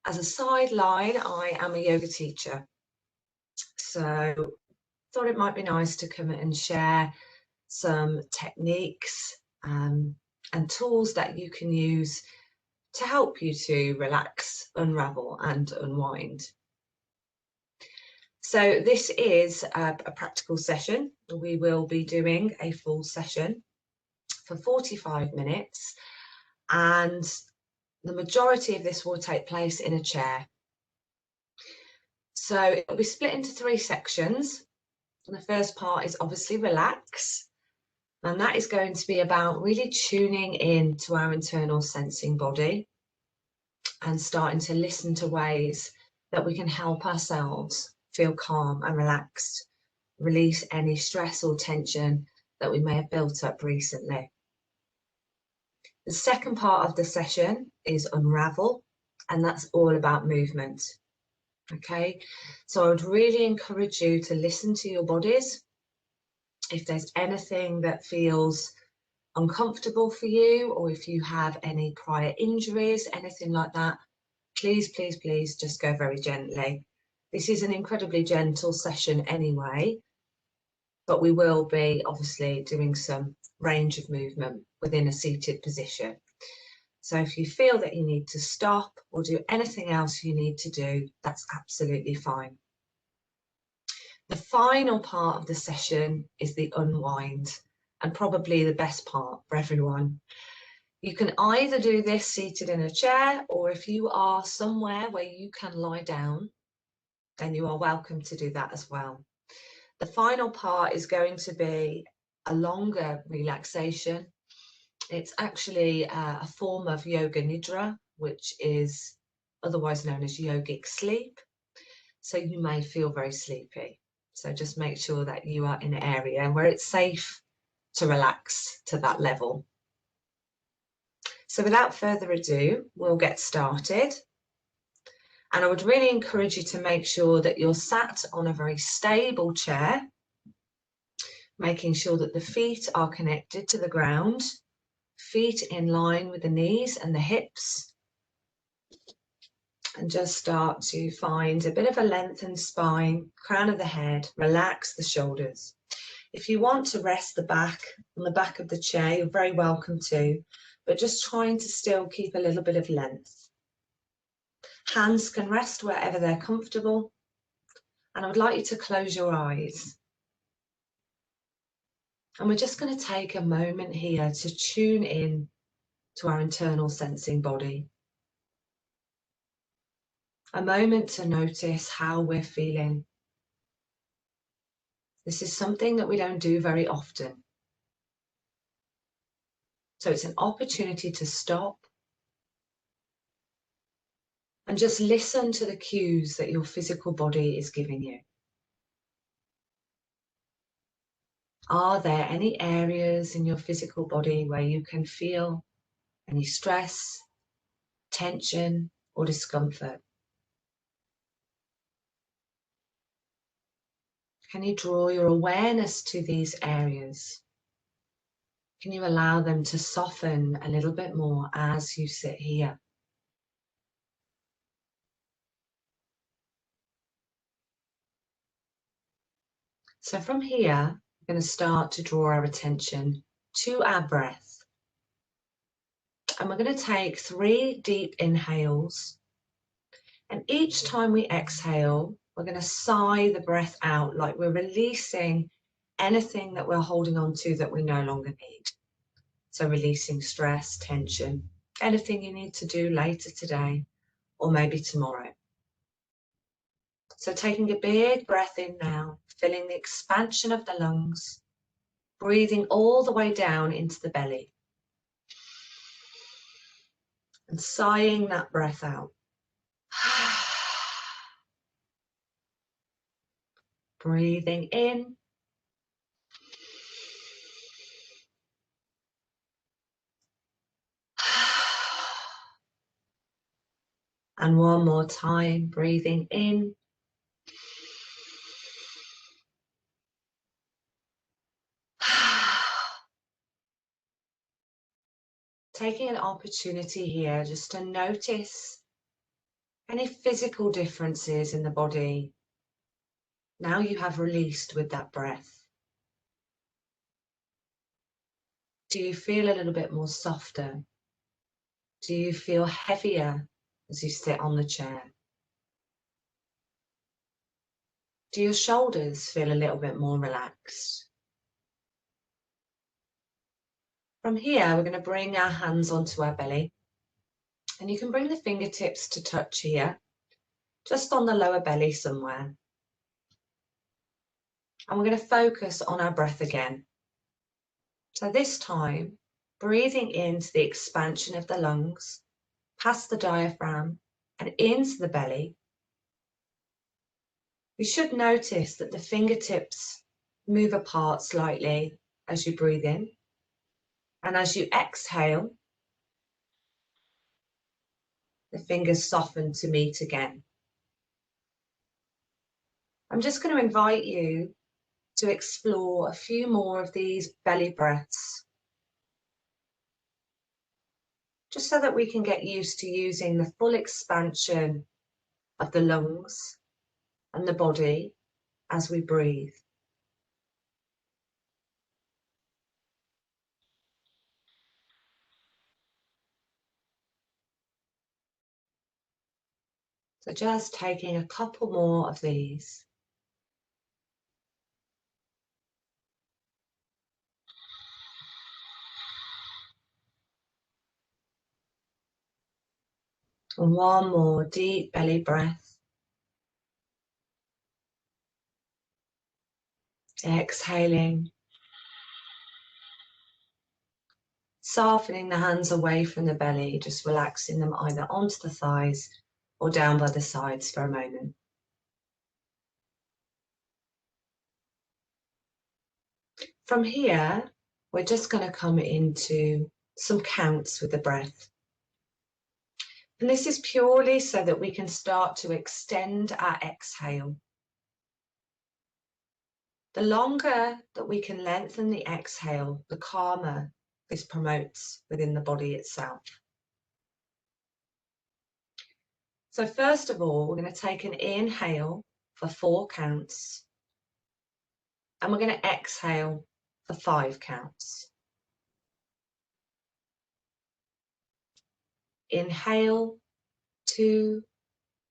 as a sideline, I am a yoga teacher. So thought it might be nice to come and share some techniques and tools that you can use to help you to relax, unravel and unwind. So this is a practical session. We will be doing a full session for 45 minutes, and the majority of this will take place in a chair. So it will be split into 3 sections. And the first part is obviously relax, and that is going to be about really tuning in to our internal sensing body and starting to listen to ways that we can help ourselves feel calm and relaxed, release any stress or tension that we may have built up recently. The second part of the session is unravel, and that's all about movement. Okay, so I would really encourage you to listen to your bodies. If there's anything that feels uncomfortable for you, or if you have any prior injuries, anything like that, please, please, please just go very gently. This is an incredibly gentle session anyway, but we will be obviously doing some range of movement within a seated position. So if you feel that you need to stop or do anything else you need to do, that's absolutely fine. The final part of the session is the unwind, and probably the best part for everyone. You can either do this seated in a chair, or if you are somewhere where you can lie down, then you are welcome to do that as well. The final part is going to be a longer relaxation. It's actually a form of yoga nidra, which is otherwise known as yogic sleep. So you may feel very sleepy. So just make sure that you are in an area where it's safe to relax to that level. So without further ado, we'll get started. And I would really encourage you to make sure that you're sat on a very stable chair, making sure that the feet are connected to the ground, feet in line with the knees and the hips, and just start to find a bit of a lengthened spine, crown of the head, relax the shoulders. If you want to rest the back on the back of the chair, you're very welcome to, but just trying to still keep a little bit of length. Hands can rest wherever they're comfortable, and I would like you to close your eyes. And we're just going to take a moment here to tune in to our internal sensing body. A moment to notice how we're feeling. This is something that we don't do very often. So it's an opportunity to stop and just listen to the cues that your physical body is giving you. Are there any areas in your physical body where you can feel any stress, tension, or discomfort? Can you draw your awareness to these areas? Can you allow them to soften a little bit more as you sit here? So from here, we're going to start to draw our attention to our breath. And we're going to take 3 deep inhales. And each time we exhale, we're going to sigh the breath out like we're releasing anything that we're holding on to that we no longer need. So releasing stress, tension, anything you need to do later today or maybe tomorrow. So taking a big breath in now, feeling the expansion of the lungs, breathing all the way down into the belly. And sighing that breath out. Breathing in. And one more time, breathing in. Taking an opportunity here just to notice Any physical differences in the body, now you have released with that breath. Do you feel a little bit more softer? Do you feel heavier as you sit on the chair? Do your shoulders feel a little bit more relaxed? From here, we're going to bring our hands onto our belly, and you can bring the fingertips to touch here, just on the lower belly somewhere. And we're going to focus on our breath again. So this time, breathing into the expansion of the lungs, past the diaphragm and into the belly. You should notice that the fingertips move apart slightly as you breathe in. And as you exhale, the fingers soften to meet again. I'm just going to invite you to explore a few more of these belly breaths, just so that we can get used to using the full expansion of the lungs and the body as we breathe. So just taking a couple more of these. And one more deep belly breath. Exhaling. Softening the hands away from the belly, just relaxing them either onto the thighs or down by the sides for a moment. From here, we're just going to come into some counts with the breath. And this is purely so that we can start to extend our exhale. The longer that we can lengthen the exhale, the calmer this promotes within the body itself. So first of all, we're going to take an inhale for 4 counts. And we're going to exhale for 5 counts. Inhale, 2,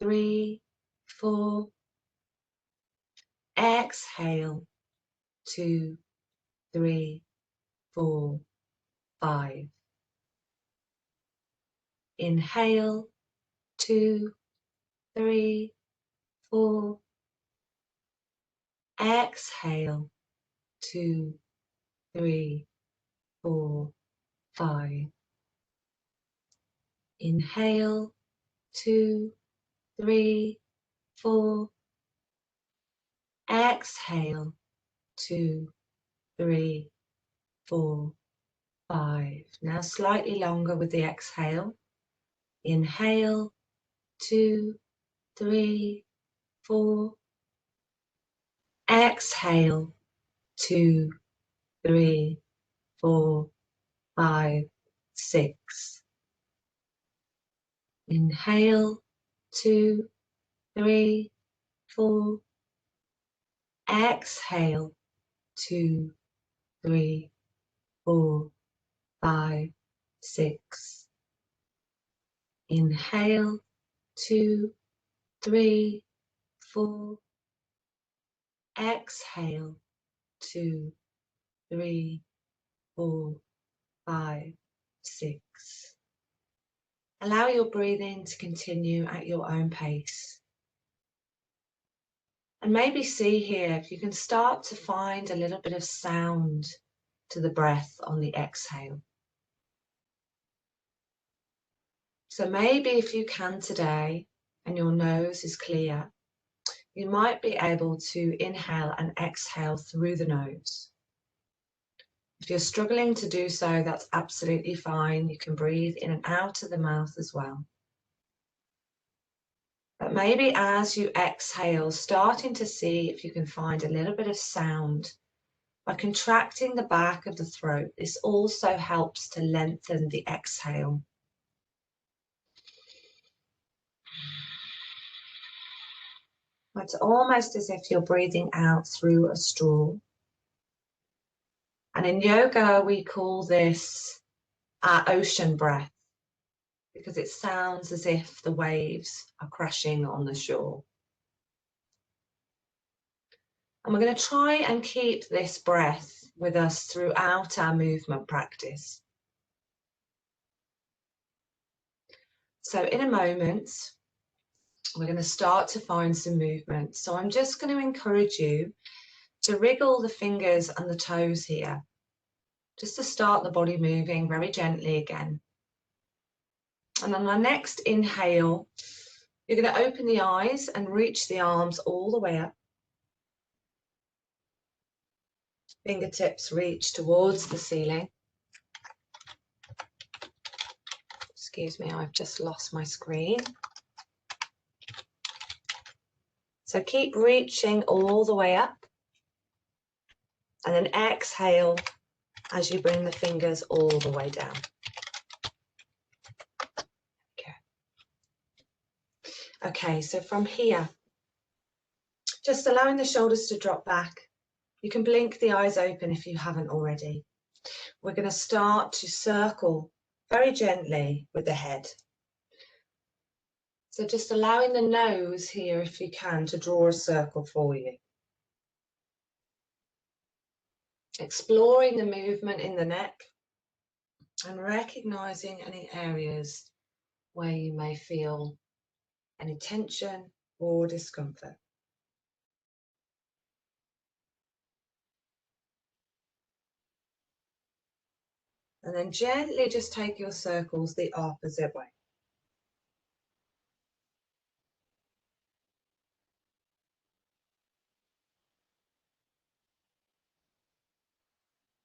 3, 4. Exhale, 2, 3, 4, 5. Inhale, 2, 3, 4. Exhale, 2, 3, 4, 5. Inhale, 2, 3, 4. Exhale, 2, 3, 4, 5. Now slightly longer with the exhale. Inhale, 2, 3, 4. Exhale, 2, 3, 4, 5, 6. Inhale, 2, 3, 4. Exhale, 2, 3, 4, 5, 6. Inhale, 2, 3, 4. Exhale, 2, 3, 4, 5, 6. Allow your breathing to continue at your own pace. And maybe see here if you can start to find a little bit of sound to the breath on the exhale. So maybe if you can today, and your nose is clear, you might be able to inhale and exhale through the nose. If you're struggling to do so, that's absolutely fine. You can breathe in and out of the mouth as well. But maybe as you exhale, starting to see if you can find a little bit of sound by contracting the back of the throat. This also helps to lengthen the exhale. It's almost as if you're breathing out through a straw. And in yoga, we call this our ocean breath, because it sounds as if the waves are crashing on the shore. And we're going to try and keep this breath with us throughout our movement practice. So in a moment, we're going to start to find some movement. So I'm just going to encourage you to wriggle the fingers and the toes here, just to start the body moving very gently again. And on our next inhale, you're going to open the eyes and reach the arms all the way up. Fingertips reach towards the ceiling. Excuse me, I've just lost my screen. So keep reaching all the way up. And then exhale as you bring the fingers all the way down. Okay, so from here, just allowing the shoulders to drop back. You can blink the eyes open if you haven't already. We're going to start to circle very gently with the head. So just allowing the nose here, if you can, to draw a circle for you. Exploring the movement in the neck and recognizing any areas where you may feel any tension or discomfort. And then gently just take your circles the opposite way.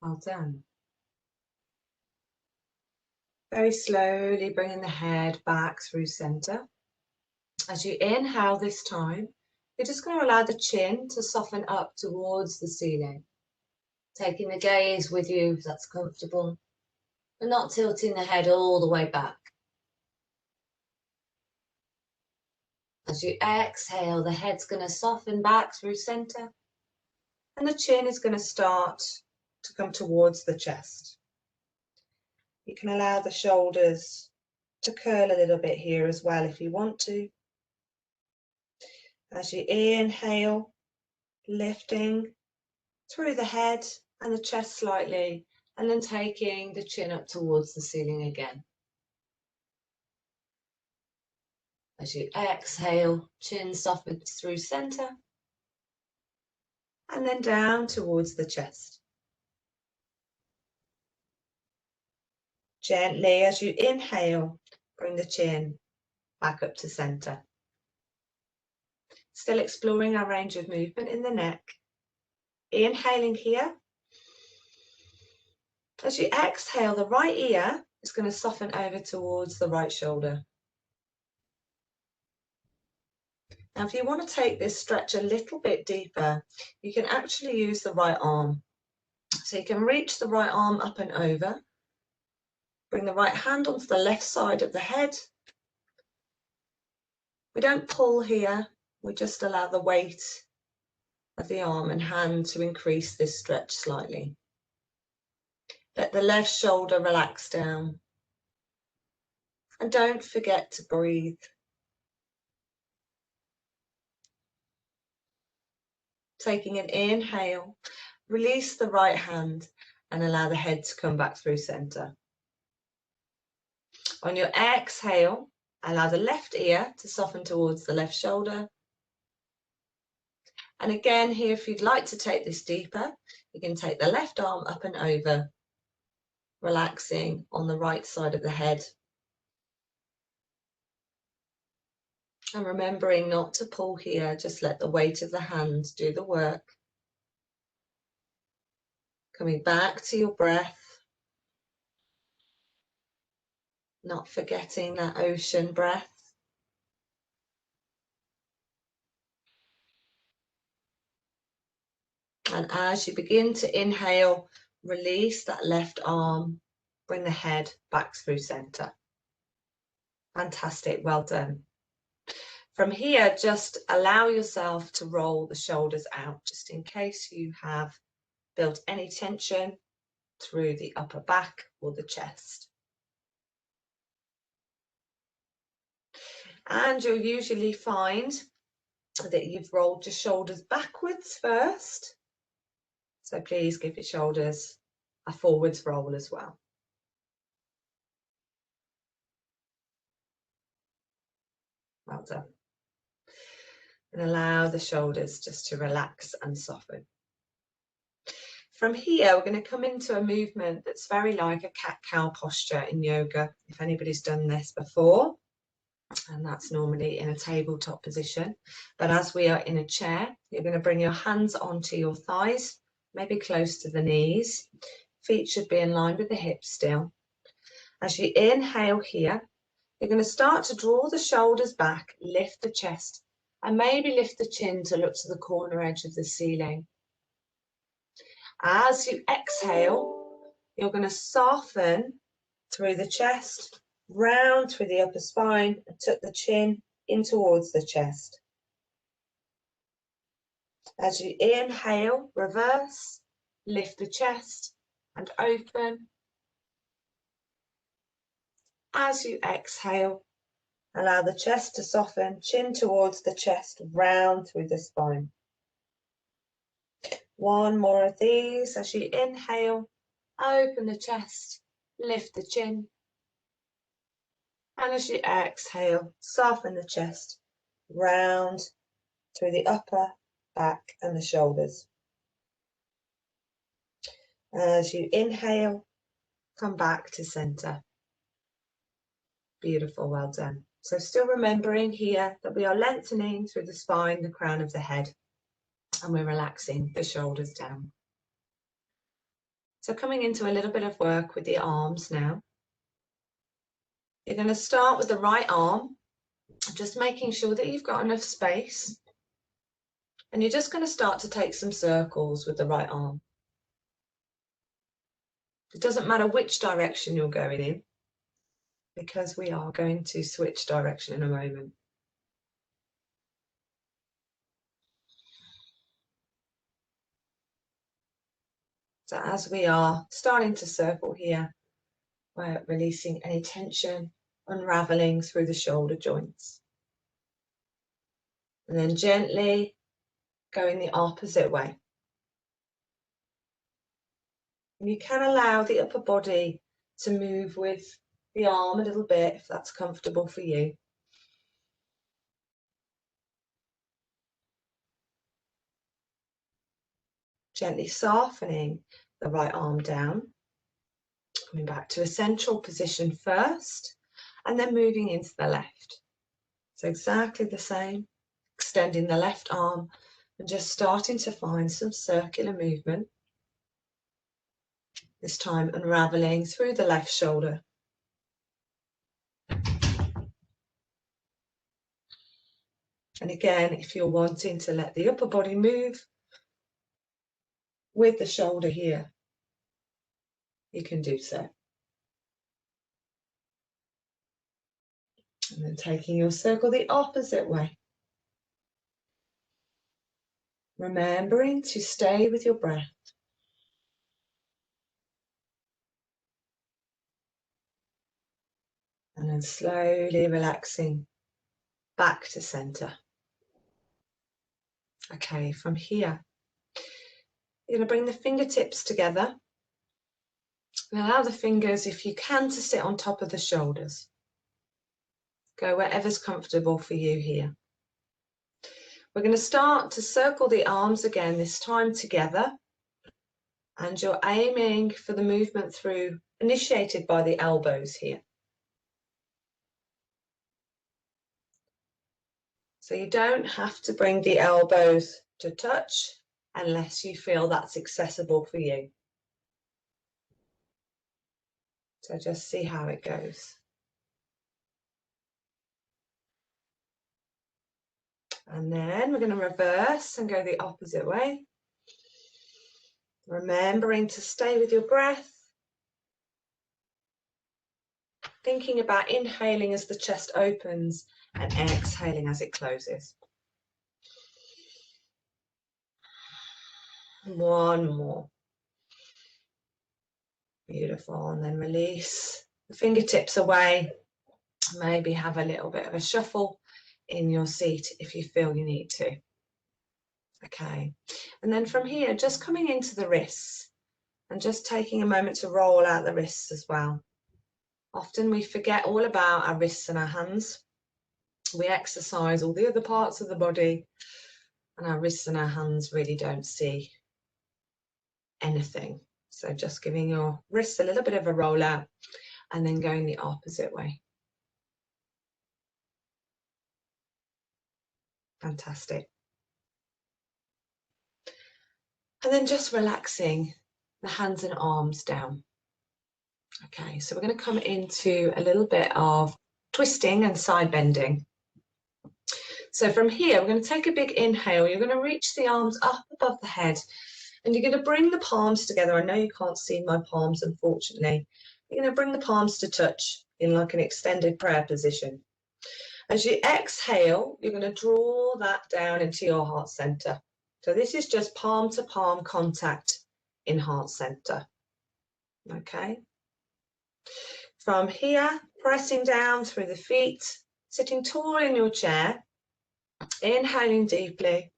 Well done. Very slowly bringing the head back through center. As you inhale this time, you're just going to allow the chin to soften up towards the ceiling. Taking the gaze with you if that's comfortable, but not tilting the head all the way back. As you exhale, the head's going to soften back through center, and the chin is going to start to come towards the chest. You can allow the shoulders to curl a little bit here as well if you want to. As you inhale, lifting through the head and the chest slightly, and then taking the chin up towards the ceiling again. As you exhale, chin softens through center, and then down towards the chest. Gently, as you inhale, bring the chin back up to center. Still exploring our range of movement in the neck. Inhaling here. As you exhale, the right ear is going to soften over towards the right shoulder. Now, if you want to take this stretch a little bit deeper, you can actually use the right arm. So you can reach the right arm up and over. Bring the right hand onto the left side of the head. We don't pull here, we just allow the weight of the arm and hand to increase this stretch slightly. Let the left shoulder relax down. And don't forget to breathe. Taking an inhale, release the right hand and allow the head to come back through center. On your exhale, allow the left ear to soften towards the left shoulder. And again here, if you'd like to take this deeper, you can take the left arm up and over, relaxing on the right side of the head. And remembering not to pull here, just let the weight of the hand do the work. Coming back to your breath. Not forgetting that ocean breath. And as you begin to inhale, release that left arm. Bring the head back through center. Fantastic, well done. From here, just allow yourself to roll the shoulders out, just in case you have built any tension through the upper back or the chest. And you'll usually find that you've rolled your shoulders backwards first. So please give your shoulders a forwards roll as well. Well done. And allow the shoulders just to relax and soften. From here, we're going to come into a movement that's very like a cat-cow posture in yoga, if anybody's done this before. And that's normally in a tabletop position. But as we are in a chair, you're going to bring your hands onto your thighs, maybe close to the knees. Feet should be in line with the hips still. As you inhale here, you're going to start to draw the shoulders back, lift the chest, and maybe lift the chin to look to the corner edge of the ceiling. As you exhale, you're going to soften through the chest, round through the upper spine, and tuck the chin in towards the chest. As you inhale, reverse, lift the chest and open. As you exhale, allow the chest to soften, chin towards the chest, round through the spine. One more of these. As you inhale, open the chest, lift the chin. And as you exhale, soften the chest, round through the upper back and the shoulders. As you inhale, come back to center. Beautiful, well done. So still remembering here that we are lengthening through the spine, the crown of the head, and we're relaxing the shoulders down. So coming into a little bit of work with the arms now. You're going to start with the right arm, just making sure that you've got enough space. And you're just going to start to take some circles with the right arm. It doesn't matter which direction you're going in, because we are going to switch direction in a moment. So as we are starting to circle here, we're releasing any tension, unraveling through the shoulder joints. And then gently going the opposite way. And you can allow the upper body to move with the arm a little bit if that's comfortable for you. Gently softening the right arm down. Coming back to a central position first, and then moving into the left. So exactly the same, extending the left arm and just starting to find some circular movement. This time unraveling through the left shoulder. And again, if you're wanting to let the upper body move with the shoulder here, you can do so. And then taking your circle the opposite way. Remembering to stay with your breath. And then slowly relaxing back to center. Okay, from here, you're going to bring the fingertips together. And allow the fingers, if you can, to sit on top of the shoulders. Go wherever's comfortable for you here. We're going to start to circle the arms again, this time together. And you're aiming for the movement through, initiated by the elbows here. So you don't have to bring the elbows to touch unless you feel that's accessible for you. So just see how it goes. And then we're going to reverse and go the opposite way. Remembering to stay with your breath. thinking about inhaling as the chest opens and exhaling as it closes. One more. Beautiful. And then release the fingertips away. Maybe have a little bit of a shuffle in your seat if you feel you need to. Okay. And then from here, just coming into the wrists and just taking a moment to roll out the wrists as well. Often we forget all about our wrists and our hands. We exercise all the other parts of the body, and our wrists and our hands really don't see anything. So just giving your wrists a little bit of a roll out and then going the opposite way. Fantastic. And then just relaxing the hands and arms down. Okay, so we're going to come into a little bit of twisting and side bending. So from here, we're going to take a big inhale. You're going to reach the arms up above the head, and you're going to bring the palms together. I know you can't see my palms, unfortunately. You're going to bring the palms to touch in like an extended prayer position. As you exhale, you're going to draw that down into your heart center. So this is just palm to palm contact in heart center. Okay. From here, pressing down through the feet, sitting tall in your chair, inhaling deeply.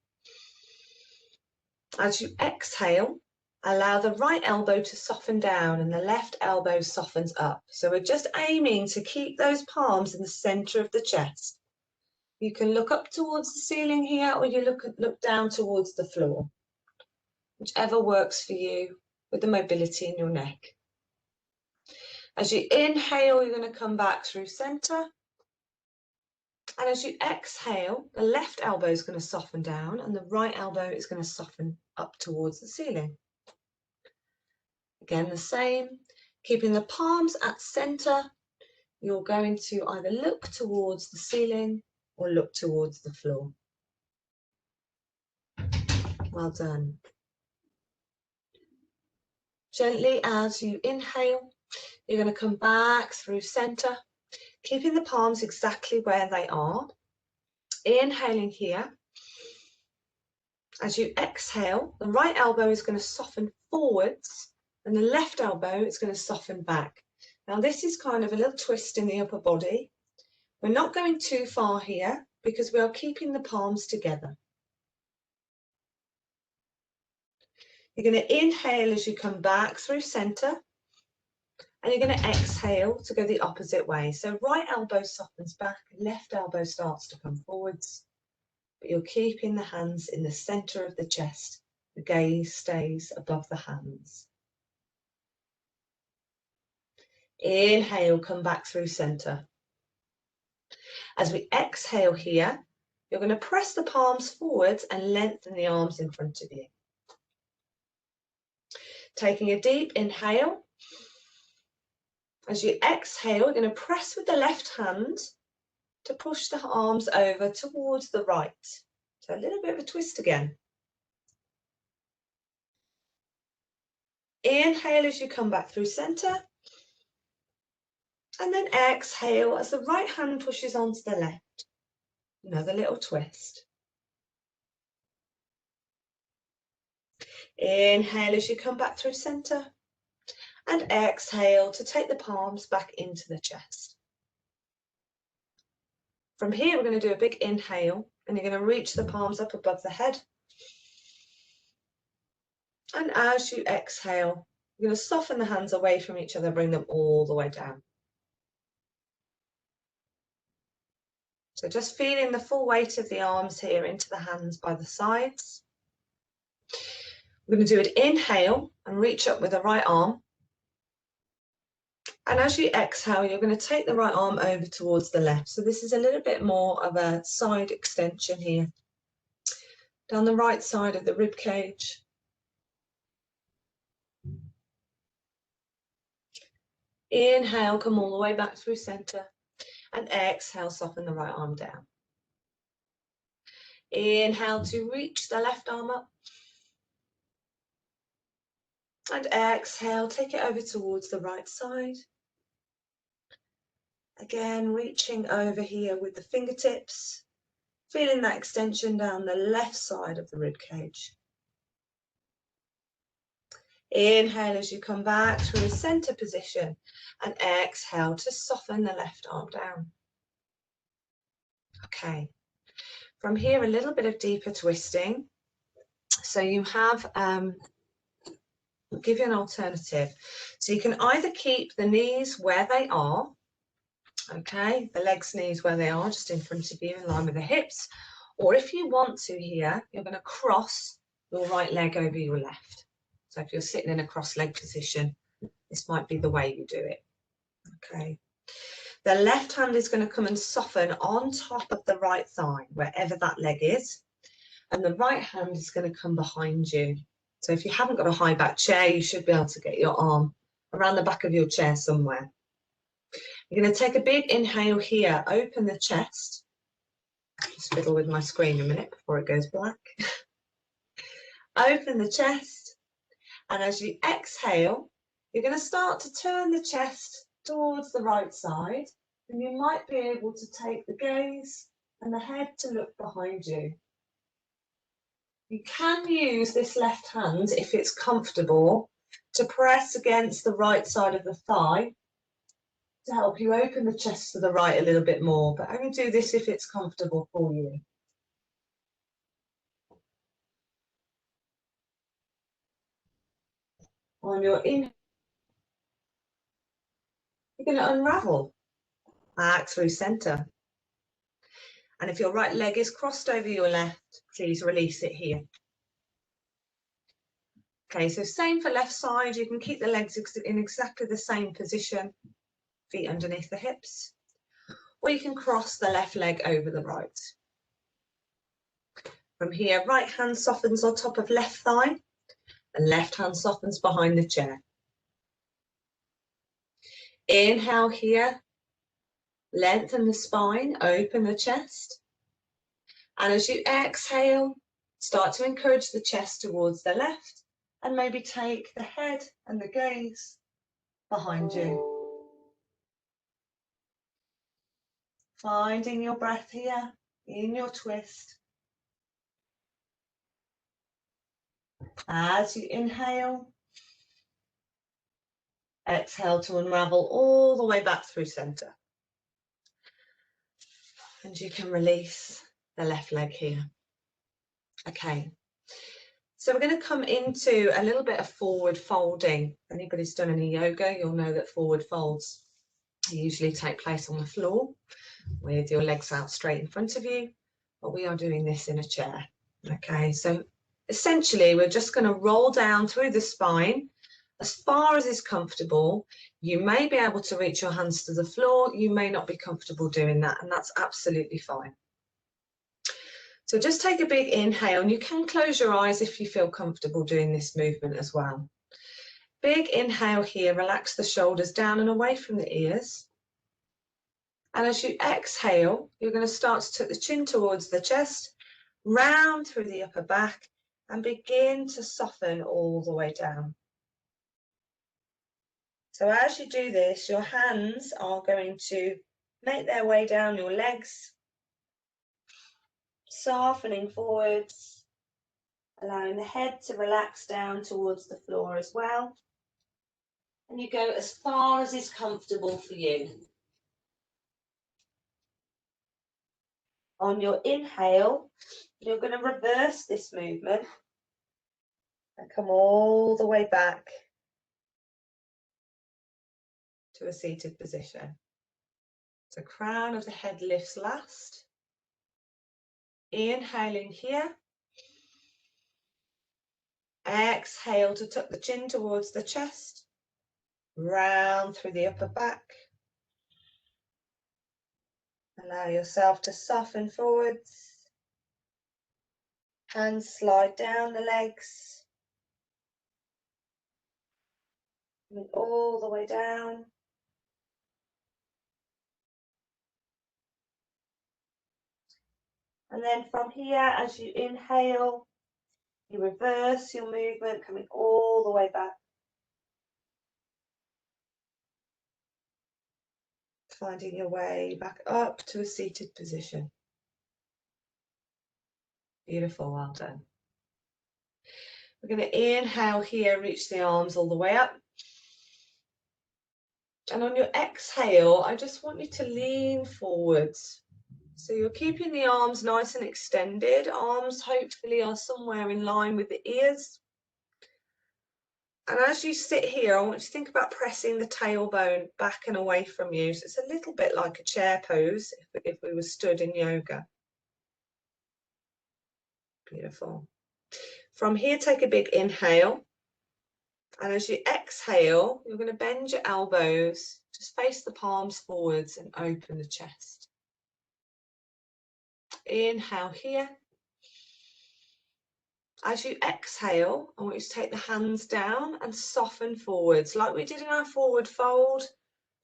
As you exhale, allow the right elbow to soften down and the left elbow softens up. So we're just aiming to keep those palms in the center of the chest. You can look up towards the ceiling here, or you look down towards the floor, whichever works for you with the mobility in your neck. As you inhale, you're going to come back through center. And as you exhale, the left elbow is going to soften down and the right elbow is going to soften up towards the ceiling. Again, the same, keeping the palms at center. You're going to either look towards the ceiling or look towards the floor. Well done. Gently as you inhale, you're going to come back through center, keeping the palms exactly where they are. Inhaling here. As you exhale, the right elbow is going to soften forwards and the left elbow is going to soften back. Now this is kind of a little twist in the upper body. We're not going too far here because we are keeping the palms together. You're going to inhale as you come back through center, and you're going to exhale to go the opposite way. So right elbow softens back, left elbow starts to come forwards, but you're keeping the hands in the center of the chest. The gaze stays above the hands. Inhale, come back through center. As we exhale here, you're going to press the palms forwards and lengthen the arms in front of you. Taking a deep inhale. As you exhale, you're going to press with the left hand to push the arms over towards the right. So a little bit of a twist again. Inhale as you come back through center. And then exhale as the right hand pushes onto the left. Another little twist. Inhale as you come back through center. And exhale to take the palms back into the chest. From here, we're going to do a big inhale, and you're going to reach the palms up above the head. And as you exhale, you're going to soften the hands away from each other, bring them all the way down. So just feeling the full weight of the arms here into the hands by the sides. We're going to do an inhale and reach up with the right arm. And as you exhale, you're going to take the right arm over towards the left. So this is a little bit more of a side extension here. Down the right side of the rib cage. Inhale, come all the way back through center. And exhale, soften the right arm down. Inhale to reach the left arm up. And exhale, take it over towards the right side. Again, reaching over here with the fingertips, feeling that extension down the left side of the rib cage. Inhale as you come back to a center position and exhale to soften the left arm down. Okay, from here a little bit of deeper twisting. So you have, I'll give you an alternative. So you can either keep the knees where they are, okay, the legs, knees where they are, just in front of you in line with the hips, or if you want to here, you're going to cross your right leg over your left. So if you're sitting in a cross leg position, this might be the way you do it. Okay. The left hand is going to come and soften on top of the right thigh, wherever that leg is. And the right hand is going to come behind you. So if you haven't got a high back chair, you should be able to get your arm around the back of your chair somewhere. You're going to take a big inhale here, open the chest. Just fiddle with my screen a minute before it goes black. Open the chest. And as you exhale, you're going to start to turn the chest towards the right side. And you might be able to take the gaze and the head to look behind you. You can use this left hand, if it's comfortable, to press against the right side of the thigh to help you open the chest to the right a little bit more, but only do this if it's comfortable for you. On your inhale, you're going to unravel back through center. And if your right leg is crossed over your left, please release it here. Okay, so same for left side. You can keep the legs in exactly the same position, feet underneath the hips, or you can cross the left leg over the right. From here, right hand softens on top of left thigh, and left hand softens behind the chair. Inhale here, lengthen the spine, open the chest. And as you exhale, start to encourage the chest towards the left and maybe take the head and the gaze behind you. Finding your breath here in your twist. As you inhale, exhale to unravel all the way back through center. And you can release the left leg here. Okay. So we're going to come into a little bit of forward folding. If anybody's done any yoga, you'll know that forward folds usually take place on the floor with your legs out straight in front of you, but we are doing this in a chair. Okay, so essentially we're just going to roll down through the spine as far as is comfortable. You may be able to reach your hands to the floor, you may not be comfortable doing that, and that's absolutely fine. So just take a big inhale, and you can close your eyes if you feel comfortable doing this movement as well. Big inhale here, relax the shoulders down and away from the ears. And as you exhale, you're going to start to tuck the chin towards the chest, round through the upper back, and begin to soften all the way down. So as you do this, your hands are going to make their way down your legs, softening forwards, allowing the head to relax down towards the floor as well. And you go as far as is comfortable for you. On your inhale, you're going to reverse this movement and come all the way back to a seated position. So crown of the head lifts last. Inhaling here. Exhale to tuck the chin towards the chest. Round through the upper back. Allow yourself to soften forwards. Hands slide down the legs. And all the way down. And then from here, as you inhale, you reverse your movement, coming all the way back. Finding your way back up to a seated position. Beautiful, well done. We're going to inhale here, reach the arms all the way up. And on your exhale, I just want you to lean forwards. So you're keeping the arms nice and extended. Arms hopefully are somewhere in line with the ears. And as you sit here, I want you to think about pressing the tailbone back and away from you. So it's a little bit like a chair pose if we were stood in yoga. Beautiful. From here, take a big inhale. And as you exhale, you're going to bend your elbows, just face the palms forwards and open the chest. Inhale here. As you exhale, I want you to take the hands down and soften forwards, like we did in our forward fold.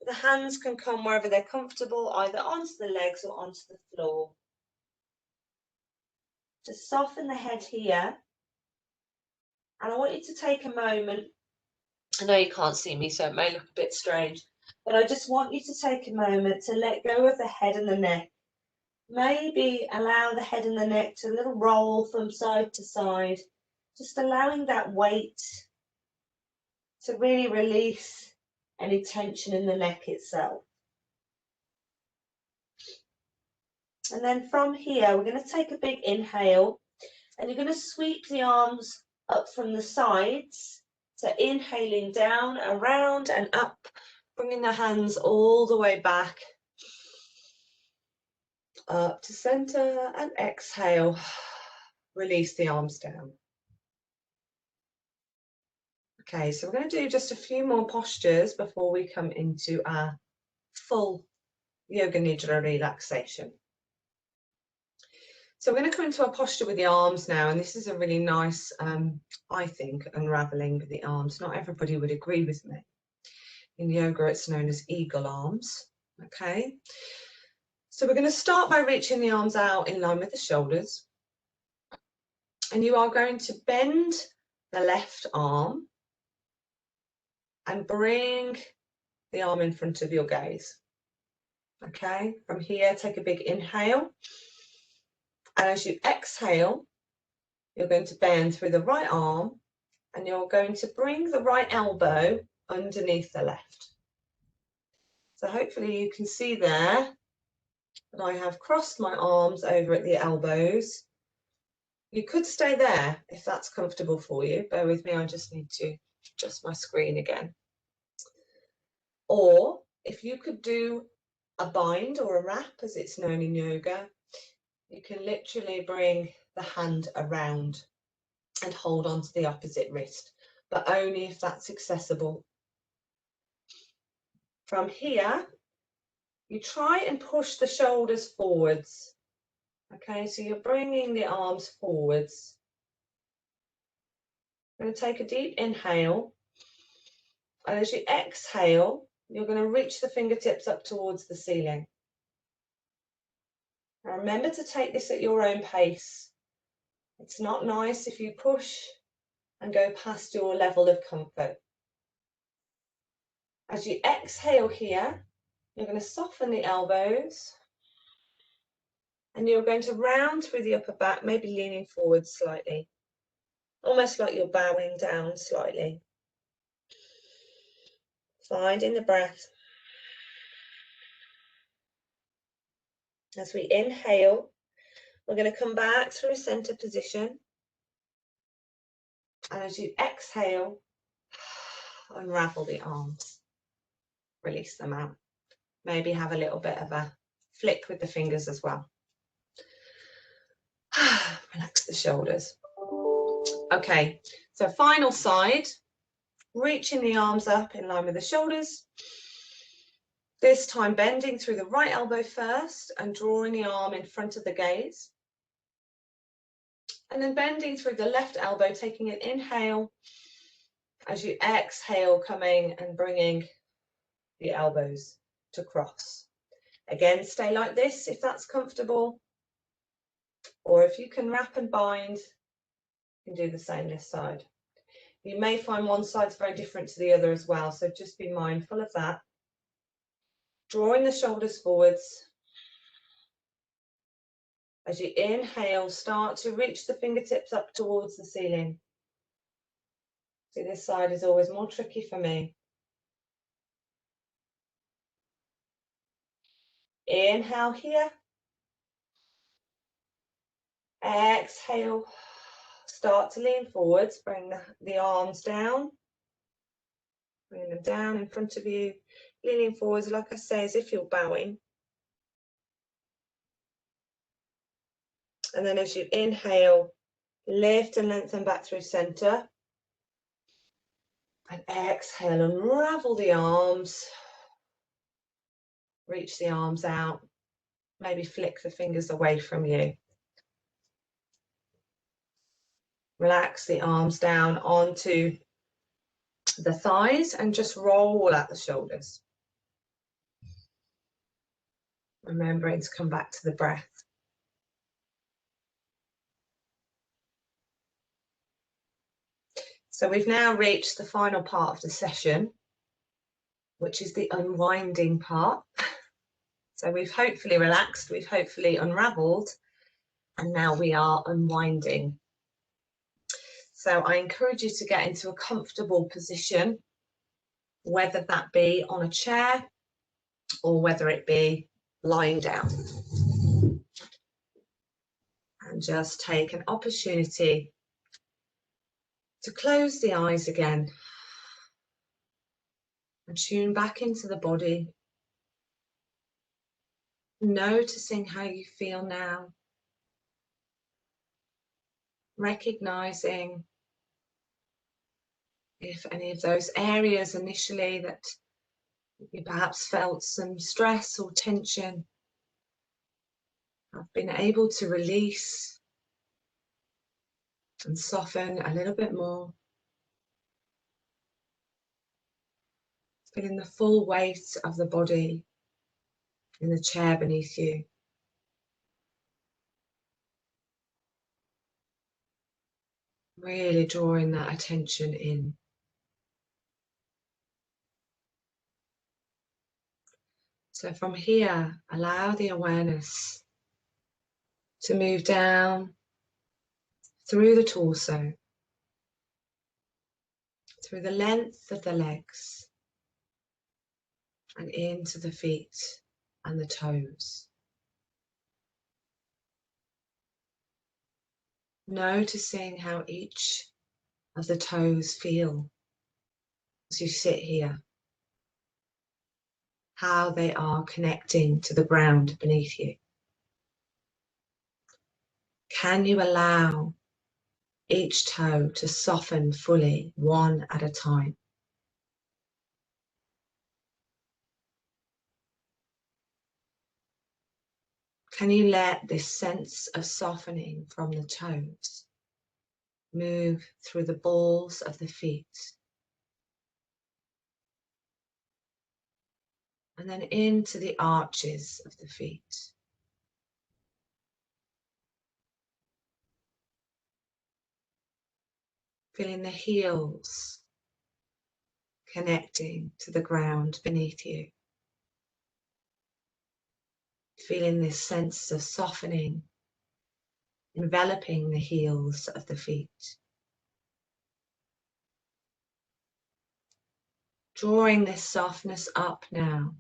The hands can come wherever they're comfortable, either onto the legs or onto the floor. Just soften the head here. And I want you to take a moment. I know you can't see me, so it may look a bit strange, but I just want you to take a moment to let go of the head and the neck. Maybe allow the head and the neck to a little roll from side to side, just allowing that weight to really release any tension in the neck itself. And then from here, we're going to take a big inhale, and you're going to sweep the arms up from the sides. So inhaling down, around and up, bringing the hands all the way back, up to center, and exhale, release the arms down. Okay, so we're going to do just a few more postures before we come into our full Yoga Nidra relaxation. So we're going to come into our posture with the arms now, and this is a really nice, I think, unraveling with the arms. Not everybody would agree with me. In yoga, it's known as eagle arms, okay? So we're going to start by reaching the arms out in line with the shoulders. And you are going to bend the left arm and bring the arm in front of your gaze. Okay, from here, take a big inhale. And as you exhale, you're going to bend through the right arm and you're going to bring the right elbow underneath the left. So hopefully you can see there that I have crossed my arms over at the elbows. You could stay there if that's comfortable for you. Bear with me, I just need to adjust my screen again. Or if you could do a bind or a wrap, as it's known in yoga, you can literally bring the hand around and hold on to the opposite wrist, but only if that's accessible. From here, you try and push the shoulders forwards. Okay, so you're bringing the arms forwards. I'm going to take a deep inhale, and as you exhale, you're going to reach the fingertips up towards the ceiling. Now remember to take this at your own pace. It's not nice if you push and go past your level of comfort. As you exhale here, you're going to soften the elbows and you're going to round through the upper back, maybe leaning forward slightly, almost like you're bowing down slightly. Finding the breath. As we inhale, we're going to come back through center position. And as you exhale, unravel the arms. Release them out. Maybe have a little bit of a flick with the fingers as well. Relax the shoulders. Okay, so final side, reaching the arms up in line with the shoulders. This time bending through the right elbow first and drawing the arm in front of the gaze. And then bending through the left elbow, taking an inhale. As you exhale, coming and bringing the elbows to cross. Again, stay like this if that's comfortable. Or if you can wrap and bind, you can do the same this side. You may find one side's very different to the other as well, so just be mindful of that. Drawing the shoulders forwards. As you inhale, start to reach the fingertips up towards the ceiling. See, this side is always more tricky for me. Inhale here. Exhale. Start to lean forwards. Bring the arms down. Bring them down in front of you. Leaning forwards, like I say, as if you're bowing. And then as you inhale, lift and lengthen back through center. And exhale, unravel the arms. Reach the arms out. Maybe flick the fingers away from you. Relax the arms down onto the thighs and just roll out the shoulders. Remembering to come back to the breath. So we've now reached the final part of the session, which is the unwinding part. So we've hopefully relaxed, we've hopefully unraveled, and now we are unwinding. So I encourage you to get into a comfortable position, whether that be on a chair or whether it be lying down. And just take an opportunity to close the eyes again and tune back into the body, noticing how you feel now, recognizing if any of those areas initially that you perhaps felt some stress or tension have been able to release and soften a little bit more. Feeling the full weight of the body in the chair beneath you. Really drawing that attention in. So from here, allow the awareness to move down through the torso, through the length of the legs, and into the feet and the toes. Noticing how each of the toes feel as you sit here, how they are connecting to the ground beneath you. Can you allow each toe to soften fully, one at a time? Can you let this sense of softening from the toes move through the balls of the feet and then into the arches of the feet? Feeling the heels connecting to the ground beneath you. Feeling this sense of softening enveloping the heels of the feet. Drawing this softness up now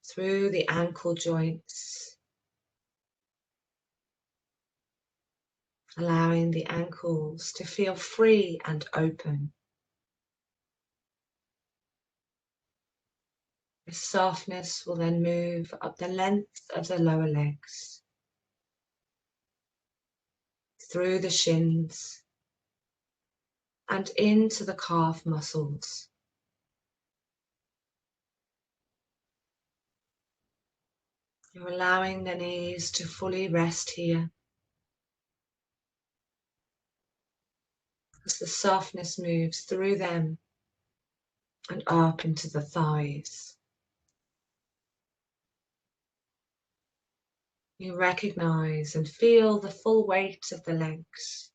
through the ankle joints, allowing the ankles to feel free and open. The softness will then move up the length of the lower legs, through the shins, and into the calf muscles. You're allowing the knees to fully rest here, as the softness moves through them and up into the thighs. You recognize and feel the full weight of the legs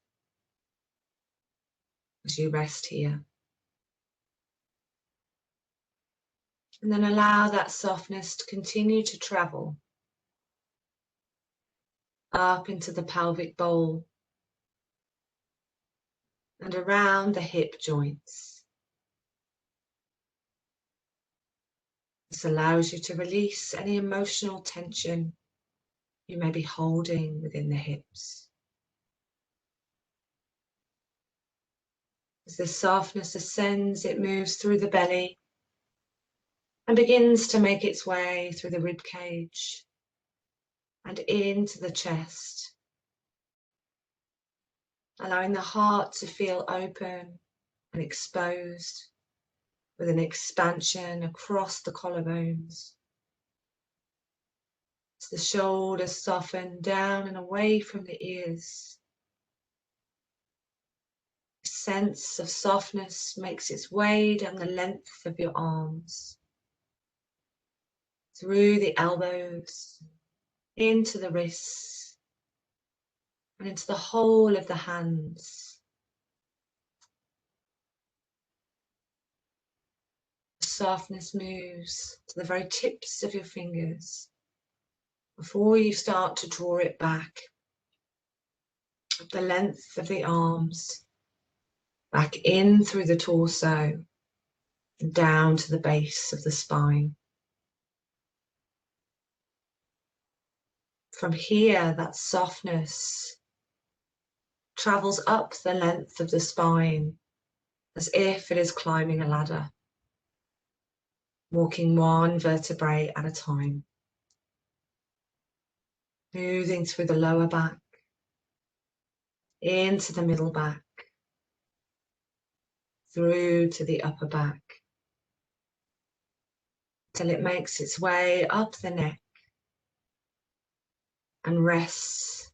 as you rest here. And then allow that softness to continue to travel up into the pelvic bowl and around the hip joints. This allows you to release any emotional tension you may be holding within the hips. As the softness ascends, it moves through the belly and begins to make its way through the rib cage and into the chest, allowing the heart to feel open and exposed with an expansion across the collarbones. As the shoulders soften down and away from the ears, a sense of softness makes its way down the length of your arms, through the elbows, into the wrists, and into the whole of the hands. The softness moves to the very tips of your fingers before you start to draw it back up the length of the arms, back in through the torso, and down to the base of the spine. From here, that softness travels up the length of the spine as if it is climbing a ladder, walking one vertebrae at a time, moving through the lower back, into the middle back, through to the upper back, till it makes its way up the neck and rests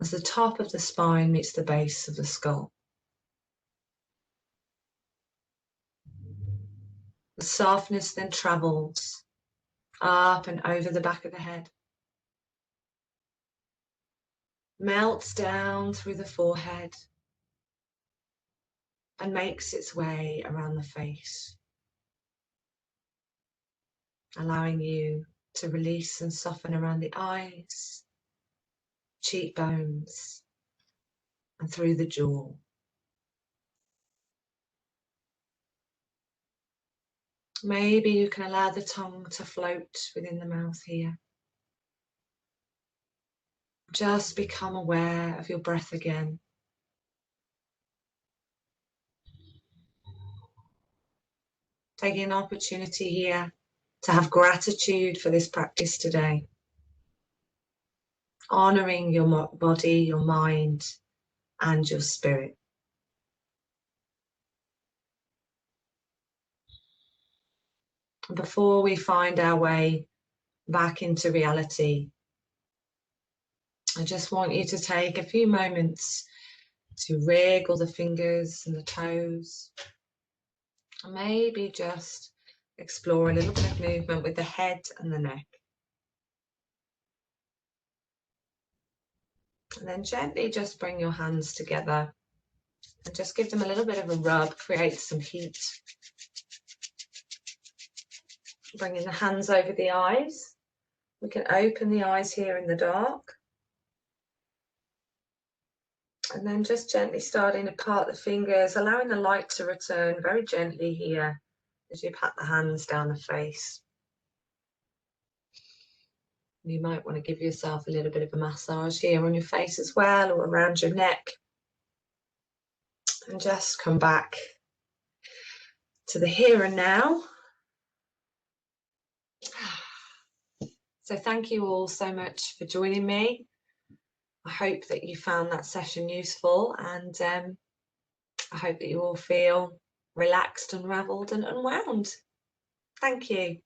as the top of the spine meets the base of the skull. The softness then travels up and over the back of the head, melts down through the forehead, and makes its way around the face, allowing you to release and soften around the eyes, cheekbones, and through the jaw. Maybe you can allow the tongue to float within the mouth here. Just become aware of your breath again. Taking an opportunity here to have gratitude for this practice today. Honoring your body, your mind, and your spirit. And before we find our way back into reality, I just want you to take a few moments to wriggle the fingers and the toes, and maybe just explore a little bit of movement with the head and the neck. And then gently just bring your hands together and just give them a little bit of a rub, create some heat. Bringing the hands over the eyes. We can open the eyes here in the dark. And then just gently starting to part the fingers, allowing the light to return very gently here as you pat the hands down the face. You might want to give yourself a little bit of a massage here on your face as well, or around your neck. And just come back to the here and now. So thank you all so much for joining me. I hope that you found that session useful, and I hope that you all feel relaxed, unravelled and unwound. Thank you.